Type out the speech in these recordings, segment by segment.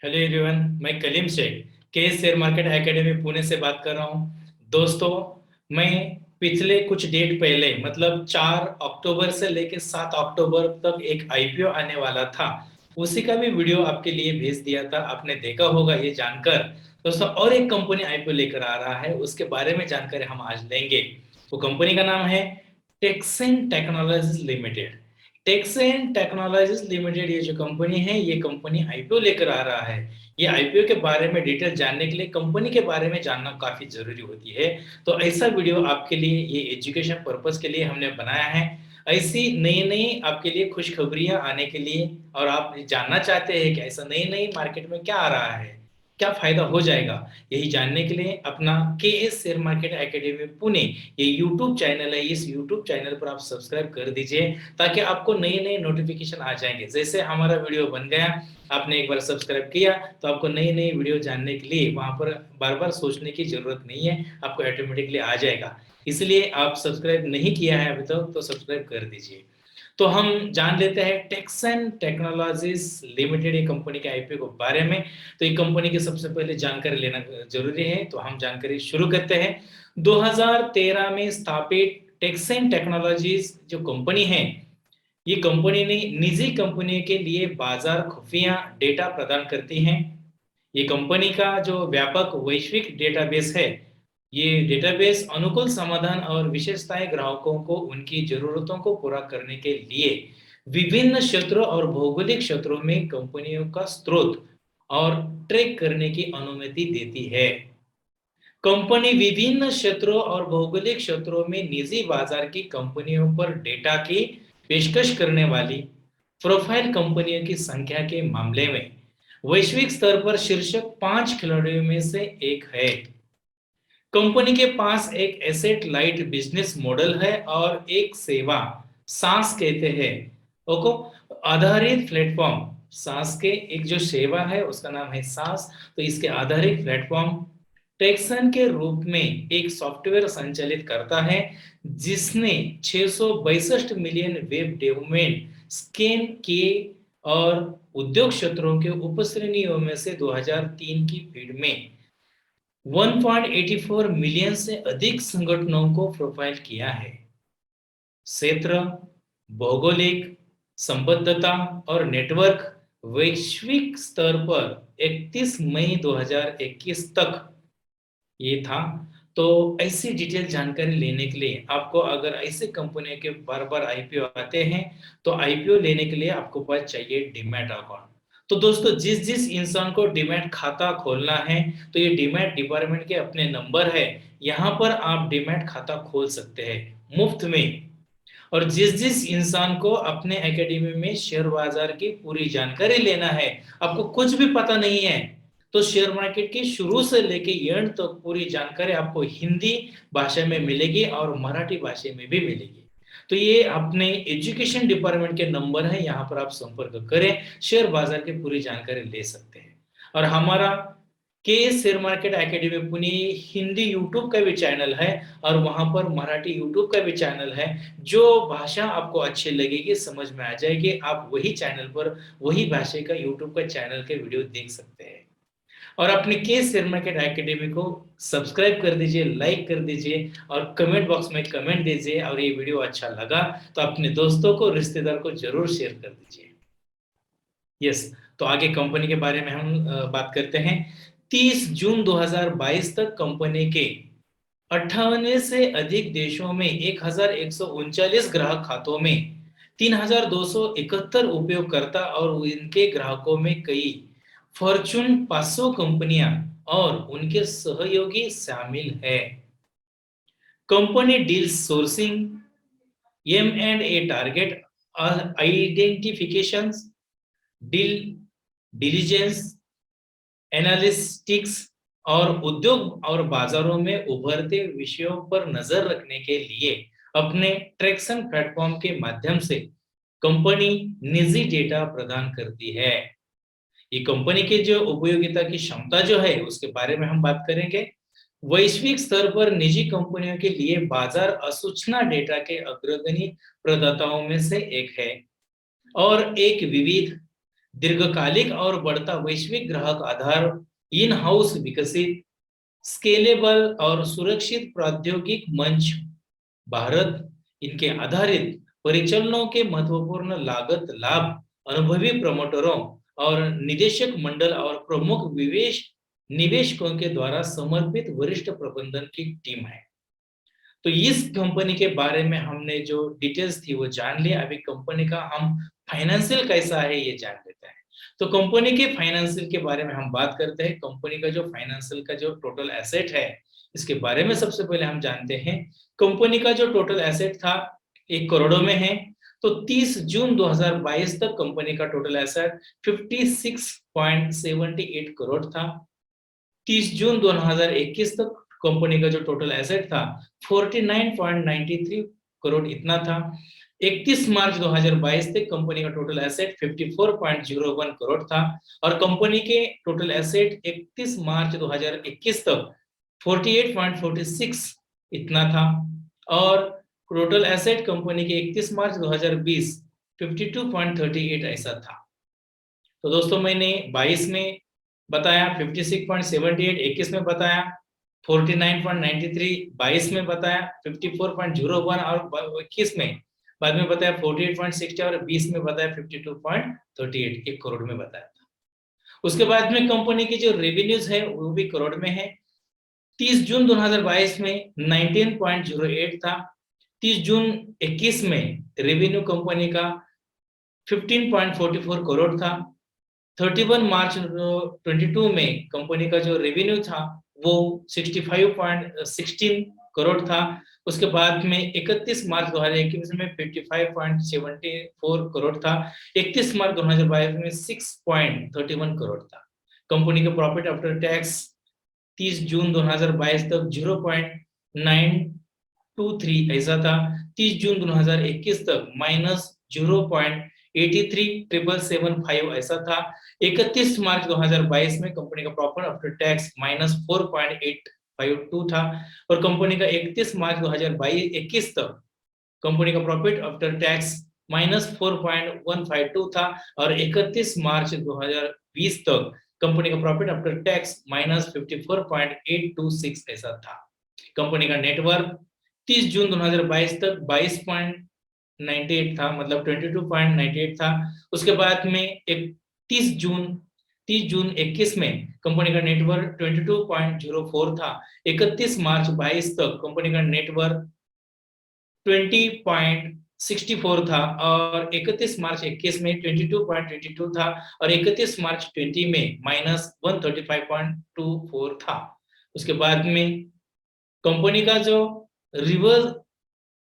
Hello everyone, मैं कलीम शेख के share market academy Pune से बात कर रहा हूँ। दोस्तों, मैं पिछले कुछ डेट पहले मतलब 4 अक्टूबर से लेकर 7 अक्टूबर तक एक आईपीओ आने वाला था, उसी का भी वीडियो आपके लिए भेज दिया था। आपने देखा होगा ये जानकर। दोस्तों, और एक कंपनी आईपीओ लेकर आ रहा है, उसके बारे में जानकारी हम आज लेंगे। वो कंपनी का नाम है Texan technologies limited. Texan technologies limited ये जो कंपनी है, ये कंपनी आईपीओ लेकर आ रहा है। ये आईपीओ के बारे में डिटेल जानने के लिए कंपनी के बारे में जानना काफी जरूरी होती है। तो ऐसा वीडियो आपके लिए ये एजुकेशन पर्पस के लिए हमने बनाया है। ऐसी नई नई आपके लिए खुशखबरियां आने के लिए, और आप जानना चाहते हैं कि ऐसा नई नई मार्केट में क्या आ रहा है, क्या फायदा हो जाएगा, यही जानने के लिए अपना के S share market academy Pune ये यूट्यूब चैनल है। इस यूट्यूब चैनल पर आप सब्सक्राइब कर दीजिए, ताकि आपको नए नए नोटिफिकेशन आ जाएंगे। जैसे हमारा वीडियो बन गया, आपने एक बार सब्सक्राइब किया, तो आपको नई नई वीडियो जानने के लिए वहां पर बार बार सोचने की जरूरत नहीं है, आपको ऑटोमेटिकली आ जाएगा। इसलिए आप सब्सक्राइब नहीं किया है अभी तक तो सब्सक्राइब कर दीजिए। तो हम जान लेते हैं टेक्सन टेक्नोलॉजीज लिमिटेड ये कंपनी के आईपीओ के बारे में। तो ये कंपनी की सबसे पहले जानकारी लेना जरूरी है, तो हम जानकारी शुरू करते हैं। 2013 में स्थापित टेक्सन टेक्नोलॉजीज जो कंपनी है, ये कंपनी ने निजी कंपनियों के लिए बाजार खुफिया डेटा प्रदान करती हैं। ये कंपनी का जो व्यापक वैश्विक डेटाबेस है, ये डेटाबेस अनुकूल समाधान और विशेषताएं ग्राहकों को उनकी जरूरतों को पूरा करने के लिए विभिन्न क्षेत्रों और भौगोलिक क्षेत्रों में कंपनियों का स्रोत और ट्रैक करने की अनुमति देती है। कंपनी विभिन्न क्षेत्रों और भौगोलिक क्षेत्रों में निजी बाजार की कंपनियों पर डेटा की पेशकश करने वाली प्रोफाइल कंपनियों की संख्या के मामले में वैश्विक स्तर पर शीर्ष 5 खिलाड़ियों में से एक है। कंपनी के पास एक एसेट लाइट बिजनेस मॉडल है और एक सेवा सांस कहते हैं ओको आधारित प्लेटफॉर्म। सांस के एक जो सेवा है उसका नाम है सांस। तो इसके आधारित प्लेटफॉर्म टेक्सन के रूप में एक सॉफ्टवेयर संचालित करता है, जिसने 662 मिलियन वेब डोमेन स्कैन किए और उद्योग क्षेत्रों के उपश्रेणियों में से 2003 की फीड में 1.84 मिलियन से अधिक संगठनों को प्रोफाइल किया है। क्षेत्र, भौगोलिक संबद्धता और नेटवर्क वैश्विक स्तर पर 31 मई 2021 तक ये था। तो ऐसी डिटेल जानकारी लेने के लिए आपको, अगर ऐसे कंपनियों के बार बार आईपीओ आते हैं, तो आईपीओ लेने के लिए आपको पास चाहिए डीमैट अकाउंट। तो दोस्तों, जिस जिस इंसान को डीमैट खाता खोलना है, तो ये डीमैट डिपार्टमेंट के अपने नंबर है, यहाँ पर आप डीमैट खाता खोल सकते हैं मुफ्त में। और जिस जिस इंसान को अपने एकेडमी में शेयर बाजार की पूरी जानकारी लेना है, आपको कुछ भी पता नहीं है, तो शेयर मार्केट की शुरू से लेके एंड तक तो पूरी जानकारी आपको हिंदी भाषा में मिलेगी और मराठी भाषा में भी मिलेगी। तो ये अपने एजुकेशन डिपार्टमेंट के नंबर है, यहाँ पर आप संपर्क करें, शेयर बाजार की पूरी जानकारी ले सकते हैं। और हमारा के share market academy Pune Hindi YouTube का भी चैनल है, और वहां पर मराठी यूट्यूब का भी चैनल है। जो भाषा आपको अच्छी लगेगी, समझ में आ जाएगी, आप वही चैनल पर वही भाषा का यूट्यूब का चैनल के वीडियो देख सकते हैं। और अपने के शेयर मार्केट एकेडमी को सब्सक्राइब कर दीजिए, लाइक कर दीजिए, और कमेंट बॉक्स में कमेंट दीजिए। और ये वीडियो अच्छा लगा तो अपने दोस्तों को, रिश्तेदार को जरूर शेयर कर दीजिए। यस। तो आगे कंपनी के बारे में हम बात करते हैं। 30 जून 2022 तक कंपनी के 58 से अधिक देशों में 1139 ग्राहक खातों में 3271 उपयोगकर्ता और इनके ग्राहकों में कई फॉर्च्यून 500 कंपनियां और उनके सहयोगी शामिल है। Company deals sourcing, M and A target identifications, deal diligence, analytics और उद्योग और बाजारों में उभरते विषयों पर नजर रखने के लिए अपने ट्रैक्शन प्लेटफॉर्म के माध्यम से कंपनी निजी डेटा प्रदान करती है। ये कंपनी की जो उपयोगिता की क्षमता जो है उसके बारे में हम बात करेंगे। वैश्विक स्तर पर निजी कंपनियों के लिए बाजार असूचना डेटा के अग्रगणी प्रदाताओं में से एक है, और एक विविध दीर्घकालिक और बढ़ता वैश्विक ग्राहक आधार, इन हाउस विकसित स्केलेबल और सुरक्षित प्रौद्योगिक मंच, भारत इनके आधारित परिचालनों के महत्वपूर्ण लागत लाभ, अनुभवी प्रमोटरों और निदेशक मंडल और प्रमुख निवेशकों के द्वारा समर्पित वरिष्ठ प्रबंधन की टीम है। तो इस कंपनी के बारे में हमने जो डिटेल्स थी वो जान लिया। अभी कंपनी का हम फाइनेंशियल कैसा है ये जान लेते हैं। तो कंपनी के फाइनेंशियल के बारे में हम बात करते हैं। कंपनी का जो फाइनेंशियल का जो टोटल एसेट है इसके बारे में सबसे पहले हम जानते हैं। कंपनी का जो टोटल एसेट था 1 करोड़ में है। तो 30 जून 2022 तक कंपनी का टोटल एसेट 56.78 करोड़ था। 30 जून 2021 तक कंपनी का जो टोटल एसेट था 49.93 करोड़ इतना था। 31 मार्च 2022 तक कंपनी का टोटल एसेट 54.01 करोड़ था और कंपनी के टोटल एसेट 31 मार्च 2021 तक 48.46 इतना था और टोटल एसेट कंपनी के 31 मार्च 2020 52.38 ऐसा था। तो दोस्तों मैंने 22 में बताया, 56.78 21 में बताया, 49.93 22 में बताया, 54.01 और 21 में बाद में बताया, 48.60 और 20 में बताया 52.38 1 करोड़ में बताया था। उसके बाद में कंपनी की जो रेवेन्यूज है वो भी करोड़ में है। 30 जून 2022 में 19.08 था। 30 जून 21 में रेवेन्यू कंपनी का 15.44 करोड़ था। 31 मार्च 22 में कंपनी का जो रेवेन्यू था वो 65.16 करोड़ था। उसके बाद में 31 मार्च 2021 में 55.74 करोड़ था। 31 मार्च 2022 में 6.31 करोड़ था। कंपनी का प्रॉफिट आफ्टर टैक्स 30 जून 2022 तक 0.923 ऐसा था। 30 जून 2021 तक -0.837775 ऐसा था। 31 मार्च 2022 में कंपनी का प्रॉफिट आफ्टर टैक्स -4.852 था और कंपनी का 31 मार्च 2021 तक कंपनी का प्रॉफिट आफ्टर टैक्स -4.152 था और 31 मार्च 2020 तक कंपनी का प्रॉफिट आफ्टर टैक्स -54.826 ऐसा था। कंपनी का नेटवर्क 30 जून 2022 तक 22.98 था, मतलब 22.98 था। उसके बाद में 30 जून 21 में कंपनी का नेटवर्क 22.04 था। 31 मार्च 22 तक कंपनी का नेटवर्क 20.64 था और 31 मार्च 21 में 22.22 था और 31 मार्च 20 में -135.24 था। उसके बाद में कंपनी का जो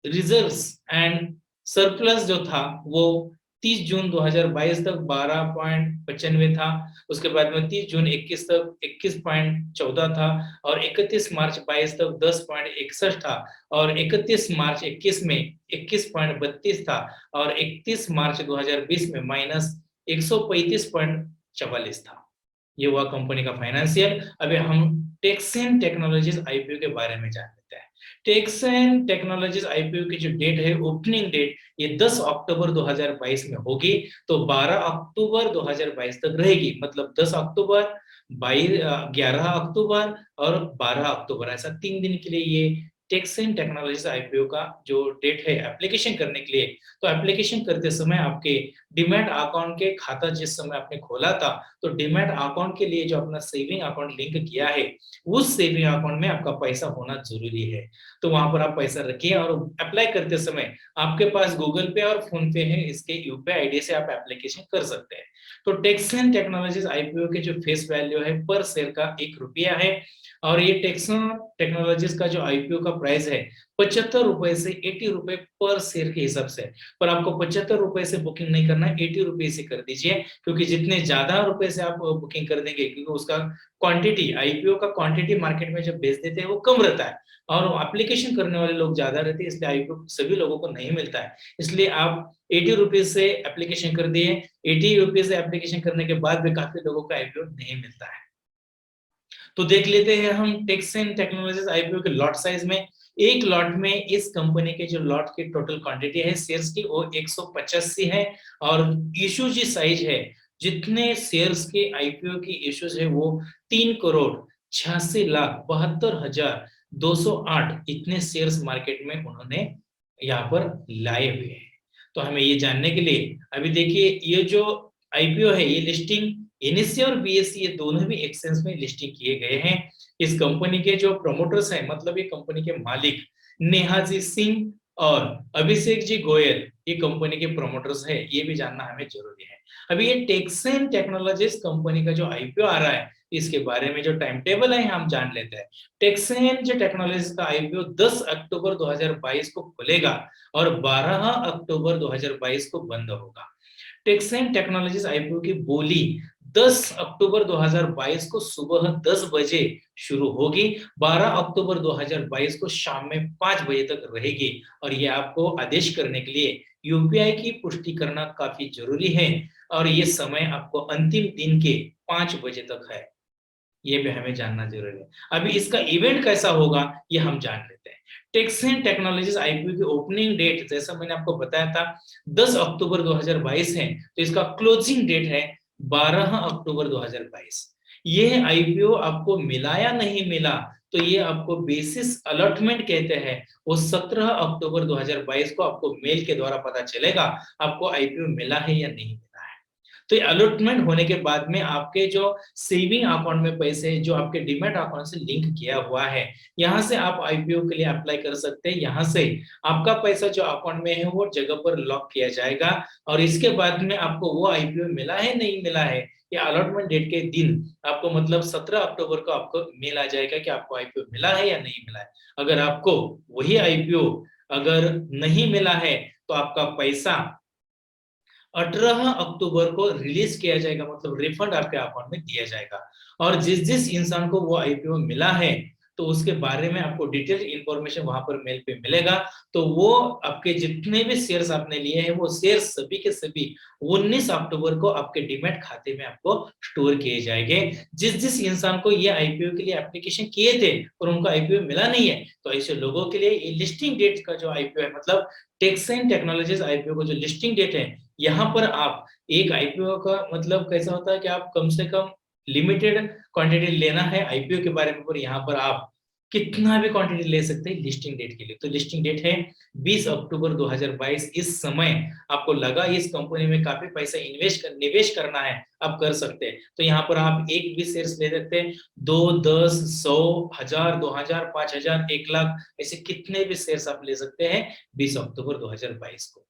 रिजर्व्स एंड सरप्लस जो था वो 30 जून 2022 तक 12.95 था। उसके बाद में 30 जून 21 तक 21.14 था और 31 मार्च 22 तक 10.61 था और 31 मार्च 21 में 21.32 था और 31 मार्च 2020 में -135.44 था। ये हुआ कंपनी का फाइनेंशियल। अभी हम टेक्सन टेक्नोलॉजीज आईपीओ के बारे में जान लेते हैं। टेक्सन टेक्नोलॉजीज आईपीओ की जो डेट है, ओपनिंग डेट, ये 10 अक्टूबर 2022 में होगी। तो 12 अक्टूबर 2022 तक रहेगी, मतलब 10 अक्टूबर, 11 अक्टूबर और 12 अक्टूबर, ऐसा 3 दिन के लिए ये टेक्सन टेक्नोलॉजीज आईपीओ का जो डेट है एप्लीकेशन करने के लिए। तो एप्लीकेशन करते समय आपके डीमैट अकाउंट के खाता जिस समय आपने खोला था, तो डीमैट अकाउंट के लिए जो अपना सेविंग अकाउंट लिंक किया है उस सेविंग अकाउंट में आपका पैसा होना जरूरी है। तो वहां पर आप पैसा रखिए और अप्लाई करते समय आपके पास गूगल पे और फोन पे है, इसके यूपीआई आईडी से आप एप्लीकेशन कर सकते हैं। तो टेक्सन टेक्नोलॉजीज आईपीओ के जो फेस वैल्यू है पर शेयर का 1 रुपया है और ये टेक्सन टेक्नोलॉजीज का जो आईपीओ का प्राइस है 75 रुपए से 80 रुपए पर शेयर के हिसाब से। पर आपको 75 रुपए से बुकिंग नहीं करना है, 80 रुपए से कर दीजिए, क्योंकि जितने ज्यादा रुपए से आप बुकिंग कर देंगे, क्योंकि उसका क्वांटिटी, आईपीओ का क्वांटिटी मार्केट में जब बेच देते हैं वो कम रहता है और एप्लीकेशन करने वाले लोग ज्यादा रहते हैं, इसलिए आईपीओ सभी लोगों को नहीं मिलता है। इसलिए आप 80 रुपीज से एप्लीकेशन कर दिए। 80 रुपीज से एप्लीकेशन करने के बाद भी काफी लोगों को आईपीओ नहीं मिलता है। तो देख लेते हैं हम टेक्सन टेक्नोलॉजीज आईपीओ के लॉट साइज में। एक लॉट में इस कंपनी के जो लॉट की टोटल क्वांटिटी है शेयर्स की वो 185 है और इशू जी साइज है जितने शेयर्स के आईपीओ की इश्यूज है वो 3,86,72,208 इतने शेयर्स मार्केट में उन्होंने यहाँ पर लाए हुए हैं। तो हमें ये जानने के लिए अभी देखिए, ये जो आईपीओ है ये लिस्टिंग एनएससी और बीएससी ये दोनों भी एक्सचेंज में लिस्टिंग किए गए हैं। इस कंपनी के जो प्रमोटर्स हैं, मतलब ये कंपनी के मालिक नेहाजी सिंह और अभिषेक जी गोयल, ये कंपनी के प्रमोटर्स है, ये भी जानना हमें जरूरी है। अभी ये टेक्सन टेक्नोलॉजीज कंपनी का जो आईपीओ आ रहा है, इसके बारे में जो टाइम टेबल है हम जान लेते हैं। टेक्सन जो टेक्नोलॉजीज का आईपीओ 10 अक्टूबर 2022 को खुलेगा और 12 अक्टूबर 2022 को बंद होगा। टेक्सन टेक्नोलॉजीज आईपीओ की बोली 10 अक्टूबर 2022 को सुबह 10 बजे शुरू होगी, 12 अक्टूबर 2022 को शाम में 5 बजे तक रहेगी। और ये आपको आदेश करने के लिए यूपीआई की पुष्टि करना काफी जरूरी है, और ये समय आपको अंतिम दिन के 5 बजे तक है, ये भी हमें जानना जरूरी है। अभी इसका इवेंट कैसा होगा ये हम जान लेते हैं। टेक्सन टेक्नोलॉजीज आईपीओ की ओपनिंग डेट जैसा मैंने आपको बताया था 10 अक्टूबर 2022 है, तो इसका क्लोजिंग डेट है 12 अक्टूबर 2022। ये आईपीओ आपको मिला या नहीं मिला, तो ये आपको बेसिस अलॉटमेंट कहते हैं, वो 17 अक्टूबर 2022 को आपको मेल के द्वारा पता चलेगा आपको आईपीओ मिला है या नहीं। तो ये अलॉटमेंट होने के बाद में आपके जो सेविंग अकाउंट में पैसे जो आपके डीमैट अकाउंट से लिंक किया हुआ है, यहाँ से आप आईपीओ के लिए अप्लाई कर सकते हैं। यहाँ से आपका पैसा जो अकाउंट में है वो जगह पर लॉक किया जाएगा, और इसके बाद में आपको वो आईपीओ मिला है नहीं मिला है, या अलॉटमेंट डेट के दिन आपको मतलब 17 अक्टूबर को आपको मेल आ जाएगा कि आपको आईपीओ मिला है या नहीं मिला है। अगर आपको वही आईपीओ अगर नहीं मिला है तो आपका पैसा 18 अक्टूबर को रिलीज किया जाएगा, मतलब रिफंड आपके अकाउंट में दिया जाएगा। और जिस जिस इंसान को वो आईपीओ मिला है तो उसके बारे में आपको डिटेल इंफॉर्मेशन वहां पर मेल पे मिलेगा। तो वो आपके जितने भी शेयर्स आपने लिए हैं वो शेयर्स सभी के सभी 19 अक्टूबर को आपके डीमैट खाते में आपको स्टोर किए जाएंगे। जिस जिस इंसान को ये आईपीओ के लिए एप्लीकेशन किए थे और उनको आईपीओ मिला नहीं है, तो ऐसे लोगों के लिए लिस्टिंग डेट का जो आईपीओ है, मतलब टेक्सन टेक्नोलॉजीज आईपीओ का जो लिस्टिंग डेट है, यहाँ पर आप एक आईपीओ का मतलब कैसा होता है कि आप कम से कम लिमिटेड क्वांटिटी लेना है आईपीओ के बारे में, पर यहाँ पर आप कितना भी क्वांटिटी ले सकते हैं लिस्टिंग डेट के लिए। तो लिस्टिंग डेट है 20 अक्टूबर 2022। इस समय आपको लगा इस कंपनी में काफी पैसा निवेश करना है, आप कर सकते हैं। तो यहाँ पर आप एक भी शेयर्स ले सकते हैं, 2, 10, 100, 1000, 2000, 5000, 1 लाख, ऐसे कितने भी शेयर्स आप ले सकते हैं 20 अक्टूबर 2022 को।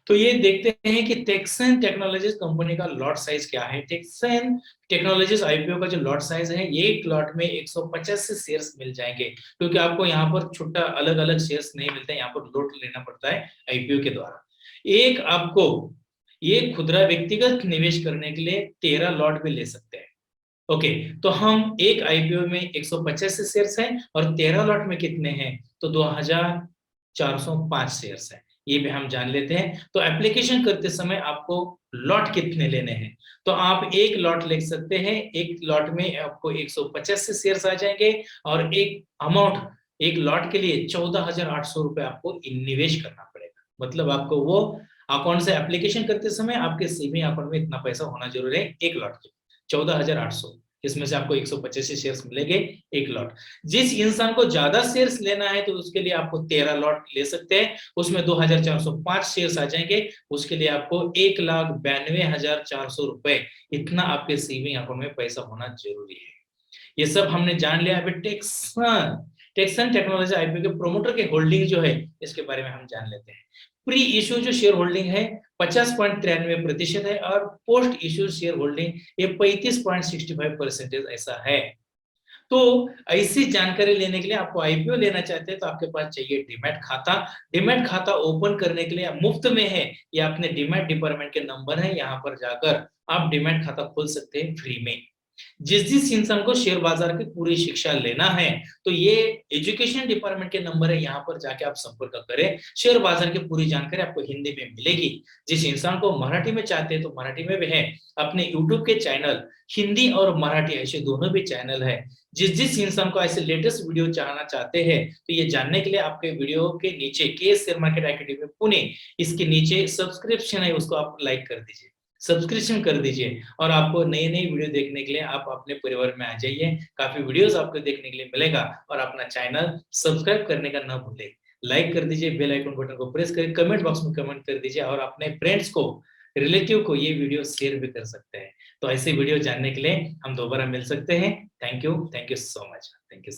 तो ये देखते हैं कि टेक्सन टेक्नोलॉजीज कंपनी का लॉट साइज क्या है। टेक्सन टेक्नोलॉजीज आईपीओ का जो लॉट साइज है, ये एक लॉट में 150 से शेयर्स मिल जाएंगे, क्योंकि आपको यहाँ पर छोटा अलग अलग शेयर्स नहीं मिलते, यहाँ पर लॉट लेना पड़ता है आईपीओ के द्वारा। एक आपको ये खुदरा व्यक्तिगत निवेश करने के लिए 13 लॉट भी ले सकते हैं। ओके, तो हम एक आईपीओ में 150 से शेयर्स हैं और 13 लॉट में कितने हैं, तो 2405 शेयर्स हैं, ये भी हम जान लेते हैं। तो एप्लीकेशन करते समय आपको लॉट कितने लेने हैं, तो आप एक लॉट लिख सकते हैं। एक लॉट में आपको 150 से शेयर्स आ जाएंगे, और एक अमाउंट एक लॉट के लिए 14,800 रुपए आपको निवेश करना पड़ेगा। मतलब आपको वो अकाउंट से एप्लीकेशन करते समय आपके सेविंग अकाउंट में इतना पैसा होना जरूरी है, एक लॉट के 14,800, इसमें से आपको 125 शेयर्स मिलेंगे एक लॉट। जिस इंसान को ज्यादा शेयर्स लेना है तो उसके लिए आपको 13 लॉट ले सकते हैं, उसमें 2405 शेयर्स आ जाएंगे, उसके लिए आपको 1,92,400 रुपए इतना आपके सेविंग अकाउंट में पैसा होना जरूरी है। ये सब हमने जान लिया। अभी टेक्सन टेक्नोलॉजी आईपीओ के प्रोमोटर के होल्डिंग जो है इसके बारे में हम जान लेते हैं। प्री इश्यू जो शेयर होल्डिंग है 50.93% है, और पोस्ट इश्यू शेयर होल्डिंग ये 35.65% ऐसा है। तो ऐसी जानकारी लेने के लिए आपको आईपीओ लेना चाहते हैं तो आपके पास चाहिए डीमैट खाता। डीमैट खाता ओपन करने के लिए मुफ्त में है, ये अपने डीमैट डिपार्टमेंट के नंबर है, यहाँ पर जाकर आप डीमैट खाता खोल सकते हैं फ्री में। जिस जिस इंसान को शेयर बाजार की पूरी शिक्षा लेना है तो ये एजुकेशन डिपार्टमेंट के नंबर है, यहाँ पर जाके आप संपर्क करें, शेयर बाजार की पूरी जानकारी आपको हिंदी में मिलेगी। जिस इंसान को मराठी में चाहते हैं तो मराठी में भी है, अपने यूट्यूब के चैनल हिंदी और मराठी ऐसे दोनों भी चैनल है। जिस जिस इंसान को ऐसे लेटेस्ट वीडियो चाहना चाहते हैं तो ये जानने के लिए आपके वीडियो के नीचे के शेयर मार्केट एकेडमी पुणे इसके नीचे सब्सक्रिप्शन है, उसको आप लाइक कर दीजिए। सब्सक्रिप्शन कर दीजिए और आपको नई नई वीडियो देखने के लिए आप अपने परिवार में आ जाइए। काफी वीडियोस आपको देखने के लिए मिलेगा और अपना चैनल सब्सक्राइब करने का ना भूलें। लाइक कर दीजिए, बेल आइकन बटन को प्रेस करके कमेंट बॉक्स में कमेंट कर दीजिए और अपने फ्रेंड्स को, रिलेटिव को ये वीडियो शेयर भी कर सकते हैं। तो ऐसी वीडियो जानने के लिए हम दोबारा मिल सकते हैं। Thank you so much. Thank you.